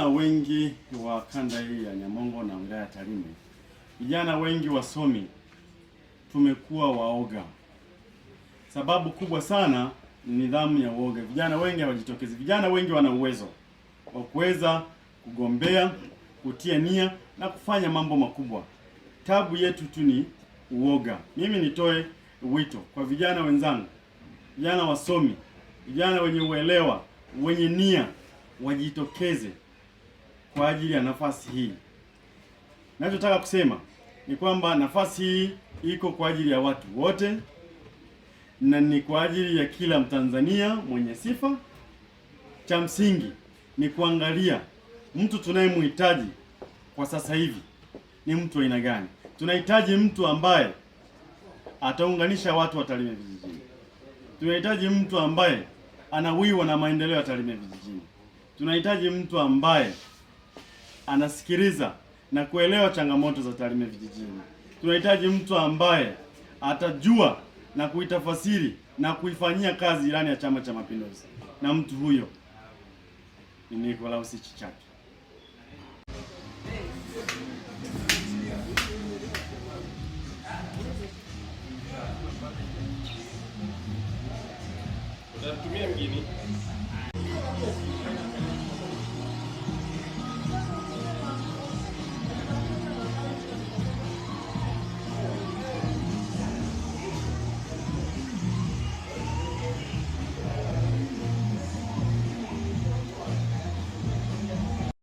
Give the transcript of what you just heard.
Vijana wengi wa kanda hii ya Nyamongo na wilaya ya Tarime, vijana wengi wasomi tumekuwa waoga. Sababu kubwa sana ni nidhamu ya uoga. Vijana wengi hawajitokezi. Vijana wengi wana uwezo wa kuweza kugombea, kutia nia na kufanya mambo makubwa. Tabu yetu tu ni uoga. Mimi nitoe wito kwa vijana wenzangu, vijana wasomi, vijana wenye uelewa, wenye nia, wajitokeze kwa ajili ya nafasi hii. Ninachotaka kusema ni kwamba nafasi hii iko kwa ajili ya watu wote na ni kwa ajili ya kila Mtanzania mwenye sifa. Cha msingi ni kuangalia mtu tunayemhitaji kwa sasa hivi ni mtu aina gani. Tunahitaji mtu ambaye ataunganisha watu wa Tarime vijijini. Tunahitaji mtu ambaye anawiwa na maendeleo ya Tarime vijijini. Tunahitaji mtu ambaye anasikiliza na kuelewa changamoto za Tarime vijijini. Tunahitaji mtu ambaye atajua na kuitafasiri na kuifanyia kazi ilani ya Chama cha Mapinduzi. Na mtu huyo ni Nicholas Chichaki. Utatumia mgini